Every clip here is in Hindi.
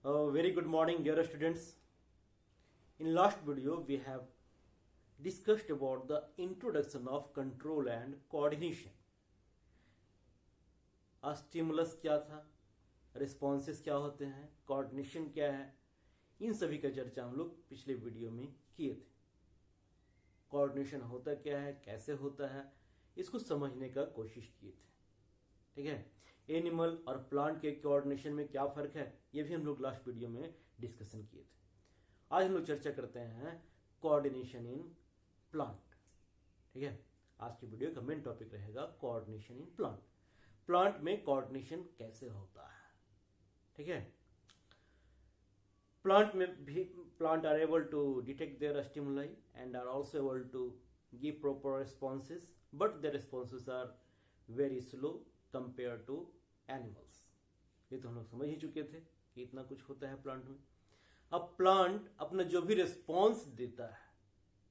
Very good morning, dear students. In last video, we have discussed about the introduction of control and coordination. Stimulus क्या था, रिस्पॉन्सेस क्या होते हैं, कोऑर्डिनेशन क्या है, इन सभी का चर्चा हम लोग पिछले वीडियो में किए थे. कोऑर्डिनेशन होता क्या है, कैसे होता है, इसको समझने का कोशिश किए थे. ठीक है. एनिमल और प्लांट के कोऑर्डिनेशन में क्या फर्क है, ये भी हम लोग लास्ट वीडियो में डिस्कशन किए थे. आज हम लोग चर्चा करते हैं कोऑर्डिनेशन इन प्लांट. ठीक है. आज की वीडियो का मेन टॉपिक रहेगा कोऑर्डिनेशन इन प्लांट. प्लांट में कोऑर्डिनेशन कैसे होता है. ठीक है. प्लांट में भी plant are able to detect their stimuli and are also able to give proper responses, but their responses are very slow compare to animals. ये तो हम लोग समझ ही चुके थे कि इतना कुछ होता है प्लांट में. अब प्लांट अपना जो भी रिस्पॉन्स देता है,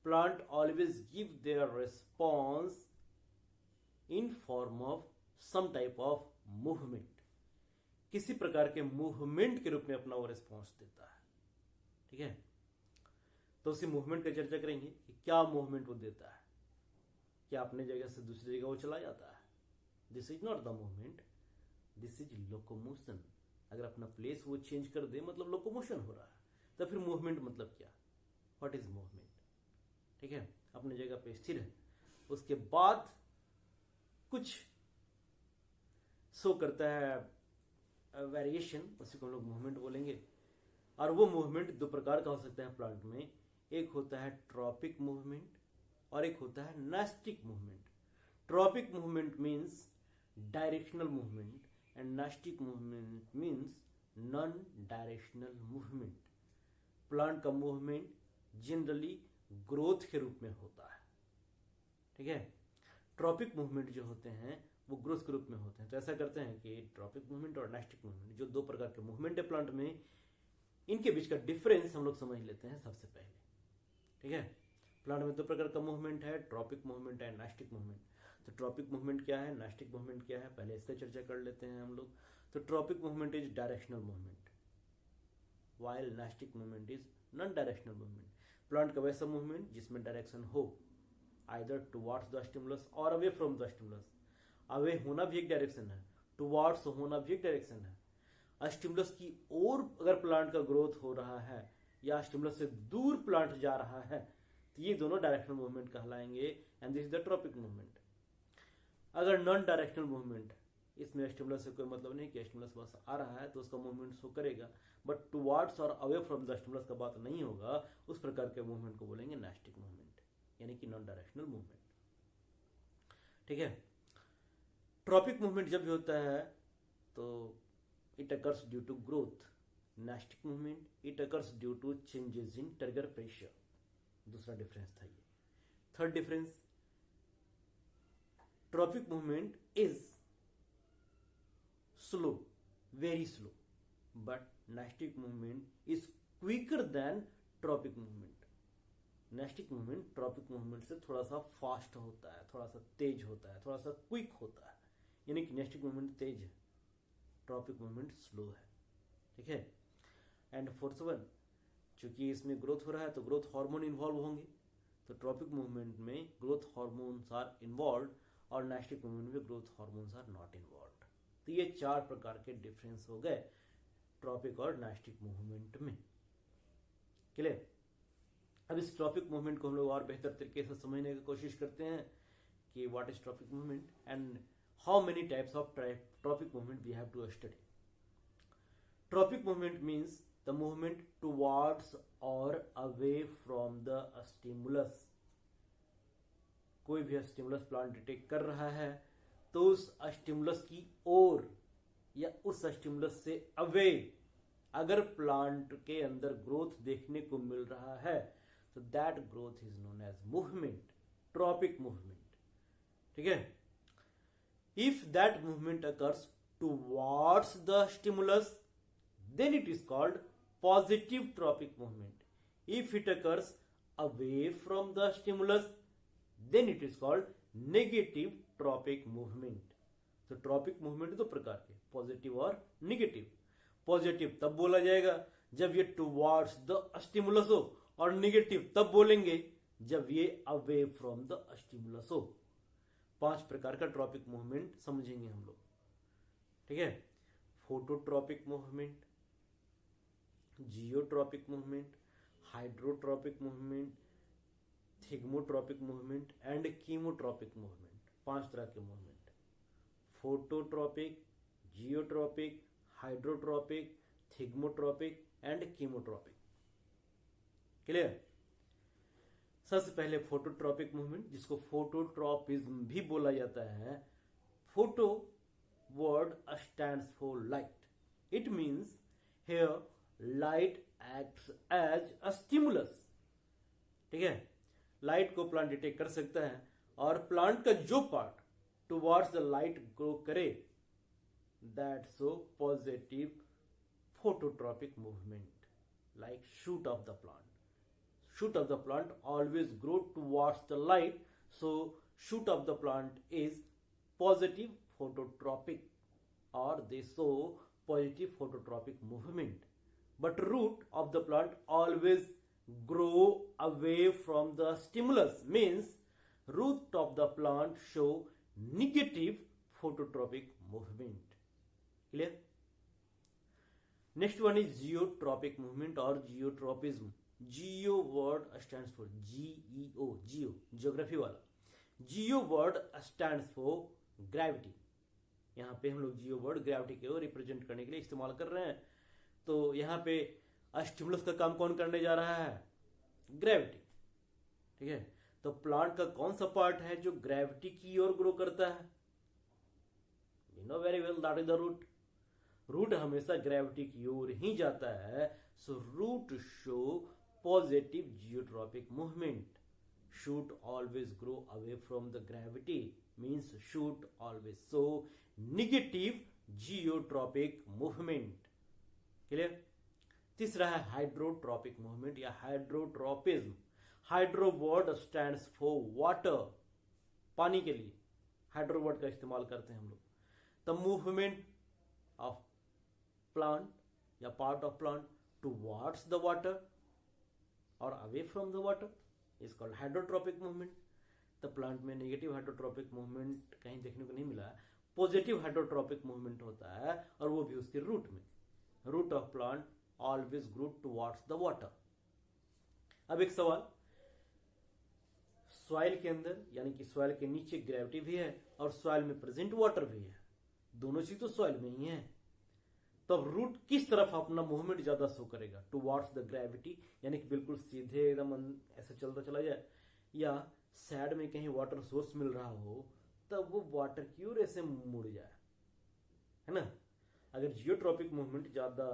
plant always give their response in form of some type of movement. किसी प्रकार के मूवमेंट के रूप में अपना वो रिस्पॉन्स देता है. ठीक है. तो उसी मूवमेंट की चर्चा करेंगे कि क्या मूवमेंट वो देता है. क्या अपने जगह से दूसरी जगह वो चला जाता है? This is not the movement, this is locomotion. अगर अपना प्लेस वो चेंज कर दे मतलब लोकोमोशन हो रहा है. तो फिर मूवमेंट मतलब क्या, व्हाट इज मूवमेंट. ठीक है. अपने जगह पे स्थिर है, उसके बाद कुछ शो करता है वेरिएशन, उसी को हम लोग मूवमेंट बोलेंगे. और वो मूवमेंट दो प्रकार का हो सकता है प्लांट में. एक होता है ट्रॉपिक मूवमेंट और एक होता है nastic movement. Tropic movement means directional movement and nastic movement means non directional movement. Plant का मूवमेंट जनरली ग्रोथ के रूप में होता है. ठीक है. ट्रॉपिक मूवमेंट जो होते हैं वो ग्रोथ के रूप में होते हैं. तो ऐसा करते हैं कि ट्रॉपिक मूवमेंट और नास्टिक मूवमेंट जो दो प्रकार के मूवमेंट है प्लांट में, इनके बीच का डिफरेंस हम लोग समझ लेते हैं सबसे पहले. ठीक है. प्लांट में दो प्रकार का मूवमेंट है, ट्रॉपिक मूवमेंट है, नास्टिक मूवमेंट. तो ट्रॉपिक मूवमेंट क्या है, नास्टिक मूवमेंट क्या है, पहले इसका चर्चा कर लेते हैं हम लोग. तो tropic movement is directional movement while nastic movement is non directional movement. Plant का वैसा मूवमेंट जिसमें डायरेक्शन हो, आइदर टुवार्ड्स द स्टिमुलस और away from the stimulus. Away होना भी एक डायरेक्शन है, टुवार्ड्स होना भी एक डायरेक्शन है. स्टिमुलस की ओर अगर प्लांट का ग्रोथ हो रहा है या स्टिमुलस से दूर प्लांट जा रहा है, तो ये दोनों डायरेक्शनल मूवमेंट कहलाएंगे and this is the tropic movement. अगर नॉन डायरेक्शनल मूवमेंट, इसमें स्टिमुलस से कोई मतलब नहीं कि स्टिमुलस बस आ रहा है तो उसका मूवमेंट शो करेगा, बट टुवार्ड्स और अवे फ्रॉम द स्टिमुलस का बात नहीं होगा, उस प्रकार के मूवमेंट को बोलेंगे नास्टिक मूवमेंट, यानी कि नॉन डायरेक्शनल मूवमेंट. ठीक है. ट्रॉपिक मूवमेंट जब भी होता है तो it occurs due to growth. Nastic movement it occurs due to changes in turgor pressure. दूसरा डिफरेंस था ये. Third difference, tropic movement is slow, very slow, but nastic movement is quicker than tropic movement. Nastic movement tropic movement से थोड़ा सा फास्ट होता है, थोड़ा सा तेज होता है, थोड़ा सा क्विक होता है. यानी कि नास्टिक मूवमेंट तेज है, ट्रॉपिक मूवमेंट स्लो है. ठीक है. एंड फोर्थ वन, चूंकि इसमें ग्रोथ हो रहा है तो ग्रोथ हार्मोन इन्वॉल्व होंगे. तो ट्रॉपिक मूवमेंट में ग्रोथ हार्मोन्स आर इन्वॉल्व और नास्टिक मूवमेंट में growth hormones are not involve. तो ये चार प्रकार के डिफरेंस हो गए ट्रॉपिक और नास्टिक मूवमेंट में. क्लियर. अब इस ट्रॉपिक मूवमेंट को हम लोग और बेहतर तरीके से समझने की कोशिश करते हैं कि what is tropic movement and how many types of tropic movement we have to study. Tropic movement means the movement towards or away from the stimulus. कोई भी स्टिमुलस प्लांट डिटेक्ट कर रहा है तो उस स्टिमुलस की ओर या उस स्टिमुलस से अवे अगर प्लांट के अंदर ग्रोथ देखने को मिल रहा है तो that growth is known as movement, tropic movement. ठीक है. If that movement occurs towards the stimulus, then it is called positive tropic movement. If it occurs away from the stimulus, then it is called negative tropic movement. तो ट्रॉपिक मूवमेंट दो प्रकार के, पॉजिटिव और निगेटिव. पॉजिटिव तब बोला जाएगा जब ये टुवार्ड्स द स्टिमुलस हो, और निगेटिव तब बोलेंगे जब ये अवे फ्रॉम द स्टिमुलस हो। 5 प्रकार का ट्रॉपिक मूवमेंट समझेंगे हम लोग, ठीक है। Phototropic movement, geotropic movement, hydrotropic movement, thigmotropic movement and chemotropic movement. 5 तरह के movement, phototropic, geotropic, hydrotropic, thigmotropic and chemotropic. Clear. सबसे पहले फोटोट्रॉपिक मूवमेंट, जिसको फोटोट्रॉपिज्म भी बोला जाता है। Photo word stands for light. It means here light acts as a stimulus, ठीक है। लाइट को प्लांट डिटेक्ट कर सकता है, और प्लांट का जो part towards the light grow करे, that's so positive phototropic movement, like shoot of the plant. Shoot of the plant always grow towards the light, so shoot of the plant is positive phototropic, or they show positive phototropic movement. But root of the plant always grow away from the stimulus, means root of the plant show negative phototropic movement. Clear? Next one is geotropic movement or geotropism. Geo word stands for GEO, geo, geography वाला. Geo word stands for gravity. यहाँ पे हम लोग जियो वर्ड ग्रेविटी को रिप्रेजेंट करने के लिए इस्तेमाल कर रहे हैं। तो यहाँ पे स्टिमुलस का काम कौन करने जा रहा है? ग्रेविटी, ठीक है। तो प्लांट का कौन सा पार्ट है जो ग्रेविटी की ओर ग्रो करता है? You know very well, that is the root. Root हमेशा ग्रेविटी की ओर ही जाता है, so root show positive geotropic movement. Shoot always grow away from the gravity, means shoot always show negative geotropic movement. Clear. तीसरा है हाइड्रोट्रॉपिक मूवमेंट या hydrotropism. Hydro word stands for water, पानी के लिए हाइड्रो वर्ड का इस्तेमाल करते हैं हम लोग। द मूवमेंट ऑफ plant या part of plant towards the water or away from the water is called hydrotropic movement। तो प्लांट में नेगेटिव हाइड्रोट्रॉपिक मूवमेंट कहीं देखने को नहीं मिला, पॉजिटिव हाइड्रोट्रॉपिक मूवमेंट होता है, और वो भी उसके रूट में। Root of plant always grow towards the water. अब एक सवाल, सॉइल के अंदर यानी कि सॉइल के नीचे ग्रेविटी भी है और सॉइल में प्रेजेंट वाटर भी है, दोनों चीज तो सॉइल में ही है। तब रूट किस तरफ अपना मूवमेंट ज्यादा शो करेगा? टुवर्ड्स द ग्रेविटी, यानी कि बिल्कुल सीधे एकदम ऐसे चलता चला जाए, या साइड में कहीं वाटर सोर्स मिल रहा हो तब वो वाटर की ओर ऐसे मुड़ जाए, है ना। अगर जियोट्रॉपिक मूवमेंट ज्यादा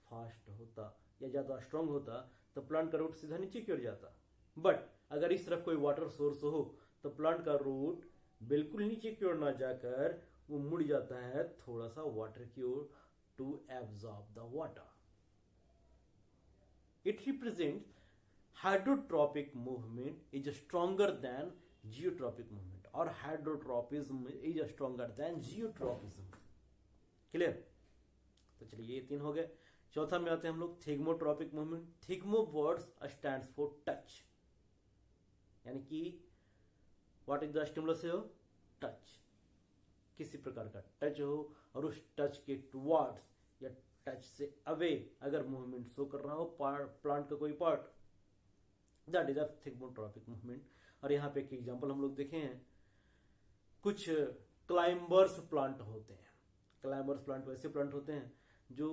फास्ट होता या ज्यादा स्ट्रांग होता तो प्लांट का रूट सीधा नीचे की ओर जाता। बट अगर इस तरफ कोई वाटर सोर्स हो तो प्लांट का रूट बिल्कुल नीचे की ओर ना जाकर वो मुड़ जाता है थोड़ा सा वाटर की ओर, to absorb the water. It represents hydrotropic movement is stronger than geotropic movement, or hydrotropism is stronger than geotropism. Clear? तो चलिए ये 3 हो गए। चौथा में आते हैं हम लोग thigmotropic movement. Thigmo words stands for touch, यानी कि व्हाट इज द स्टिमुलस है? टच। किसी प्रकार का टच हो और उस टच के टुवर्ड्स या टच से अवे अगर मूवमेंट शो कर रहा हो प्लांट का कोई part, that is a thigmotropic movement. और यहाँ पे एक एग्जांपल हम लोग देखे हैं, कुछ क्लाइंबर्स प्लांट होते हैं। क्लाइंबर्स प्लांट वैसे प्लांट होते हैं जो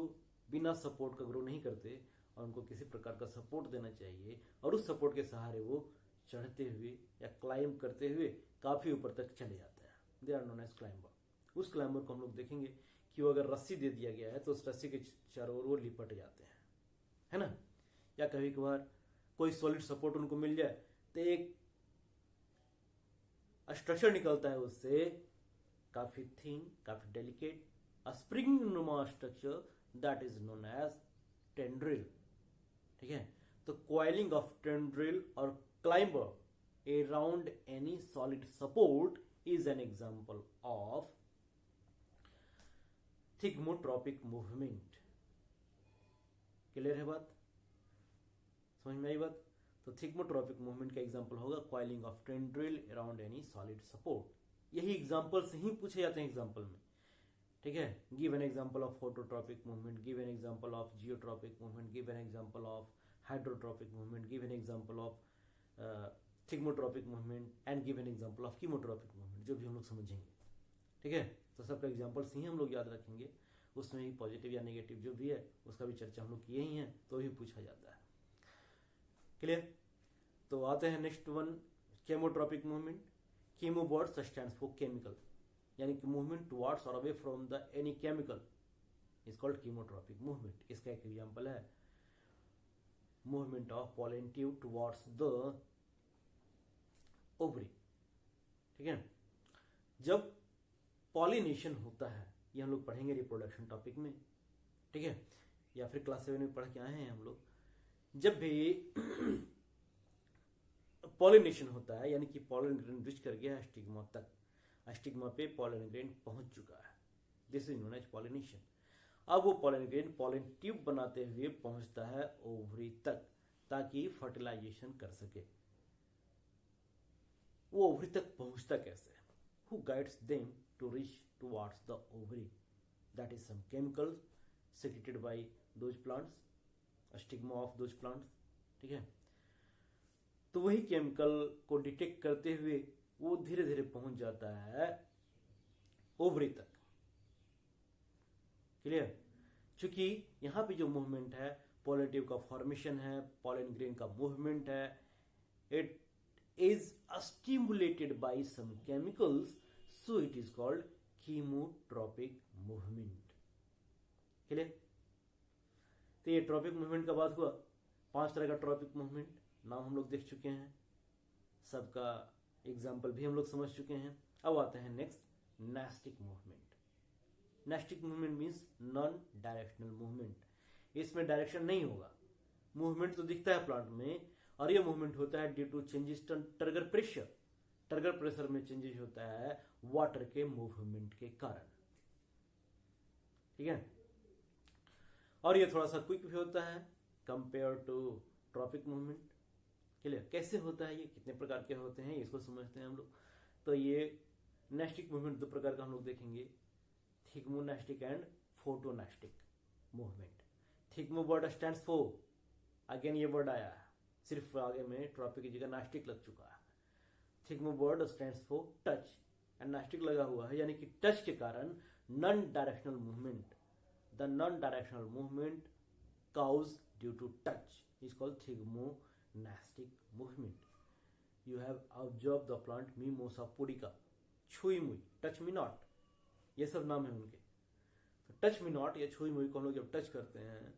बिना सपोर्ट का ग्रो नहीं करते और उनको किसी प्रकार का सपोर्ट देना चाहिए, और उस सपोर्ट के सहारे वो चढ़ते हुए या क्लाइंब करते हुए काफी ऊपर तक चले जाते हैं। They are known as climber. उस क्लाइंबर को हम लोग देखेंगे कि वो अगर रस्सी दे दिया गया है तो उस रस्सी के चारों ओर वो लिपट जाते हैं, है ना। या कभी कभार कोई सॉलिड सपोर्ट उनको मिल जाए तो एक स्ट्रक्चर निकलता है उससे, काफी थिन, काफी डेलिकेट, स्प्रिंग नुमा structure, that is known as tendril. ठीक है। तो कॉइलिंग ऑफ टेंड्रिल और climber around any solid support is an example of thigmotropic movement. Clear है बात, समझ में आई बात। तो थिग्मोट्रॉपिक मूवमेंट का एग्जांपल होगा coiling of tendril around any solid support. यही एग्जांपल से ही पूछे जाते हैं एग्जांपल में, ठीक है। Give an example of phototropic movement, give an example of geotropic movement, give an example of hydrotropic movement, give an example of thigmotropic movement and give an example of chemotropic movement, जो भी हम लोग समझेंगे, ठीक है। तो सबका एग्जांपल्स ही हम लोग याद रखेंगे, उसमें ही पॉजिटिव या नेगेटिव जो भी है उसका भी चर्चा हम लोग किए ही हैं, तो भी पूछा जाता है, क्लियर। तो आते हैं next one, chemotropic movement. Chemo word stands for chemical, यानी कि मूवमेंट टुवर्ड्स और away from the any chemical is called chemotropic movement. इसका एक एग्जांपल है movement of pollen tube towards the ovary, ठीक है। जब पॉलिनेशन होता है, ये हम लोग पढ़ेंगे रिप्रोडक्शन टॉपिक में, ठीक है, या फिर क्लास 7 में पढ़ के आए हैं हम लोग। जब भी पॉलिनेशन होता है, यानी कि पॉलन ग्रेन रिच कर गया स्टिग्मा तक, स्टिग्मा पे पॉलन ग्रेन पहुंच चुका है, this is known as pollination. अब वो पॉलन ग्रेन पॉलन ट्यूब बनाते हुए पहुंचता है ओवरी तक, ताकि फर्टिलाइजेशन कर सके। वो ओवरी तक पहुंचता कैसे? Who guides them to reach towards the ovary? That is some chemical secreted by those plants, stigma of those plants, ठीक है। तो वही केमिकल को डिटेक्ट करते हुए वो धीरे धीरे पहुंच जाता है ओवरी तक, क्लियर। क्योंकि यहाँ पे जो मूवमेंट है, पॉलन ट्यूब का फॉर्मेशन है, पॉलन ग्रेन का मूवमेंट है, it is stimulated by some chemicals, so it is called chemotropic movement, clear. तो ये ट्रॉपिक मूवमेंट का बात हुआ। 5 तरह का ट्रॉपिक मूवमेंट नाम हम लोग देख चुके हैं, सबका एग्जाम्पल भी हम लोग समझ चुके हैं। अब आते हैं next, nastic movement. Nastic movement means non directional movement. इसमें डायरेक्शन नहीं होगा, मूवमेंट तो दिखता है प्लांट में, और ये मूवमेंट होता है due to changes turgor pressure. Turgor pressure में चेंजेस होता है वाटर के मूवमेंट के कारण, ठीक है। और ये थोड़ा सा क्विक भी होता है compare to tropic movement, clear. कैसे होता है ये, कितने प्रकार के होते हैं, इसको समझते हैं हम लोग। तो ये नेस्टिक मूवमेंट 2 प्रकार का हम लोग देखेंगे, thigmonastic and photonastic movement. Thigmo word stands for, again ये वर्ड आया है, सिर्फ आगे में ट्रॉपिक की जगह नास्टिक लग चुका है। Thigmo word stands for touch, and nastic लगा हुआ है, यानी कि टच के कारण non directional movement. The non-directional movement caused due to touch is called thigmonastic movement. You have observed the plant Mimosa pudica, छुई मुई, टच मी नॉट, ये सब नाम है उनके। तो टच मी नॉट या छुई मुई को हम लोग जब टच करते हैं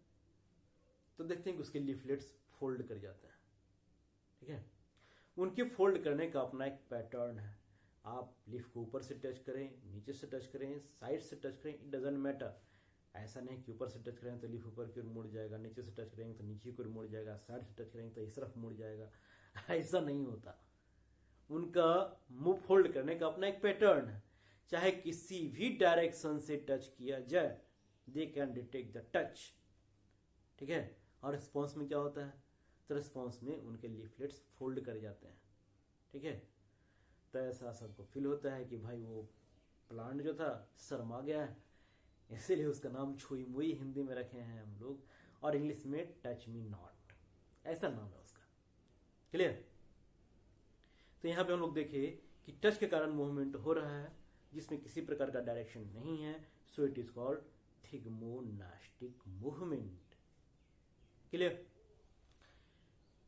तो देखते हैं कि उसके लीफलेट्स फोल्ड कर जाते हैं, ठीक है। उनके फोल्ड करने का अपना एक पैटर्न है। आप लीफ को ऊपर से टच करें, नीचे से टच करें, साइड से टच करें, इट डजंट मैटर। ऐसा नहीं कि ऊपर से टच करेंगे तो लीफ ऊपर की ओर मुड़ जाएगा, नीचे से टच करेंगे तो नीचे की ओर मुड़ जाएगा, साइड से टच करेंगे तो इस तरफ मुड़ जाएगा, ऐसा नहीं होता। उनका मुंह फोल्ड करने का अपना एक पैटर्न है। चाहे किसी भी डायरेक्शन से टच किया जाए, they can detect the touch, ठीक है। और रिस्पॉन्स में क्या होता है, तो रिस्पॉन्स में उनके लीफलेट्स फोल्ड कर जाते हैं, ठीक है। तो ऐसा सबको फील होता है कि भाई वो प्लांट जो था शर्मा गया है, इसीलिए उसका नाम छुई मुई हिंदी में रखे हैं हम लोग, और इंग्लिश में टच मी नॉट, ऐसा नाम है उसका, क्लियर। तो यहाँ पे हम लोग देखे कि टच के कारण मूवमेंट हो रहा है जिसमें किसी प्रकार का डायरेक्शन नहीं है, so it is called thigmonastic movement, clear.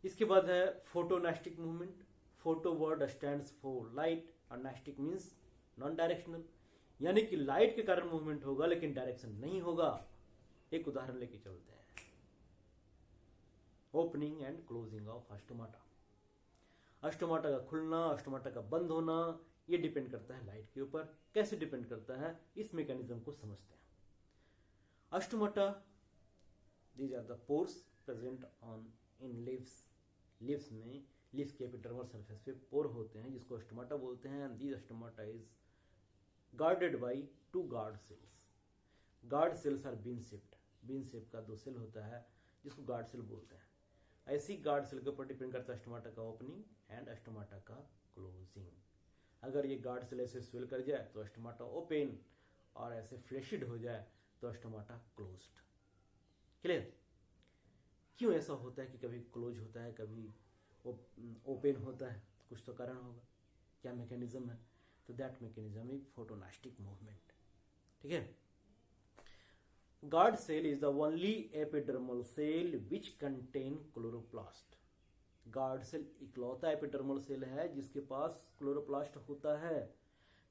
इसके बाद है photonastic movement. Photo word stands for light और नास्टिक मीन्स नॉन डायरेक्शनल, यानी कि लाइट के कारण मूवमेंट होगा लेकिन डायरेक्शन नहीं होगा। एक उदाहरण लेके चलते हैं, ओपनिंग एंड क्लोजिंग ऑफ अस्टोमाटा। अस्टोमाटा का खुलना, अस्टोमाटा का बंद होना, ये डिपेंड करता है लाइट के ऊपर। कैसे डिपेंड करता है, इस मैकेनिज्म को समझते हैं। Stomata, these are the pores present on in leaves. Leaves में, लीव्स के एपिडर्मल सरफेस पे पोर होते हैं जिसको अस्टोमाटा बोलते हैं। These stomata is guarded by 2 guard cells. Guard cells are bean shaped. bean shape का 2 सेल होता है जिसको गार्ड सेल बोलते हैं। ऐसी गार्ड सेल के ऊपर डिपेंड करता है स्टोमाटा का ओपनिंग एंड स्टोमाटा का क्लोजिंग। अगर ये गार्ड सेल ऐसे स्वेल कर जाए तो स्टोमाटा ओपन, और ऐसे फ्लैशिड हो जाए तो स्टोमाटा क्लोज्ड। क्लियर? क्यों ऐसा होता है कि कभी क्लोज होता है कभी ओपन होता है? कुछ तो कारण होगा। क्या मैकेनिज्म है? तो that mechanism is photonastic movement. ठीक है। Guard cell is the only epidermal cell which contain chloroplast. Guard cell इकलौता एपिडर्मल सेल है जिसके पास क्लोरोप्लास्ट होता है।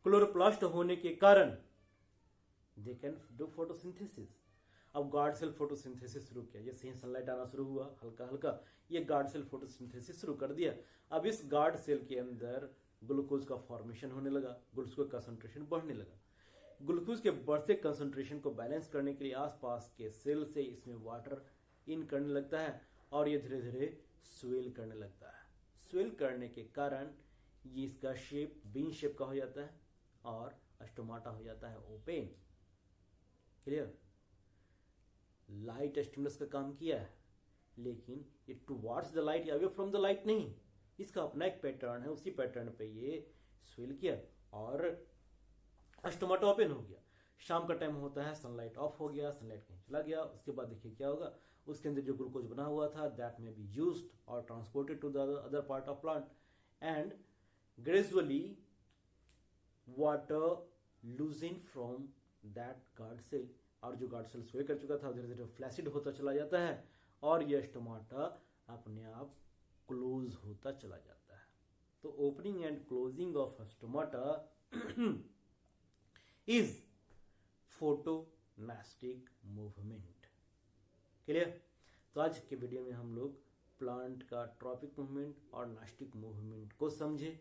क्लोरोप्लास्ट होने के कारण दे कैन डू फोटोसिंथेसिस। अब गार्ड सेल फोटोसिंथेसिस शुरू किया, जैसे ही सनलाइट आना शुरू हुआ हल्का हल्का, ये गार्ड सेल फोटोसिंथेसिस शुरू कर दिया। अब इस गार्ड सेल के अंदर ग्लूकोज का फॉर्मेशन होने लगा, ग्लूकोज का कंसंट्रेशन बढ़ने लगा। ग्लूकोज के बढ़ते कंसंट्रेशन को बैलेंस करने के लिए आसपास के सेल से इसमें वाटर इन करने लगता है और ये धीरे धीरे स्वेल करने लगता है। स्वेल करने के कारण ये इसका शेप बीन शेप का हो जाता है और स्टोमाटा हो जाता है ओपन। क्लियर? लाइट स्टिमुलस का काम किया है, लेकिन ये टुवर्ड्स द लाइट या अवे फ्रॉम द लाइट नहीं, इसका अपना एक पैटर्न है। उसी पैटर्न पे ये स्वेल किया और स्टोमाटा ओपन हो गया। शाम का टाइम होता है, सनलाइट ऑफ हो गया, सनलाइट कहीं चला गया। उसके बाद देखिए क्या होगा, उसके अंदर जो ग्लूकोज बना हुआ था दैट में बी यूज्ड और transported to the other part of plant and gradually water losing from that guard cell. और जो गार्ड सेल स्वे कर चुका था धीरे धीरे फ्लैसिड होता चला जाता है और यह स्टोमाटा अपने आप क्लोज होता चला जाता है। तो opening and closing of stomata is photonastic movement. Clear? तो आज के वीडियो में हम लोग प्लांट का ट्रॉपिक मूवमेंट और नास्टिक मूवमेंट को समझे।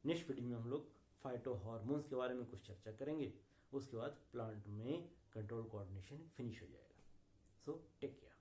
नेक्स्ट वीडियो में हम लोग फाइटो हार्मोन्स के बारे में कुछ चर्चा करेंगे। उसके बाद प्लांट में कंट्रोल कोऑर्डिनेशन फिनिश हो जाएगा। So take care.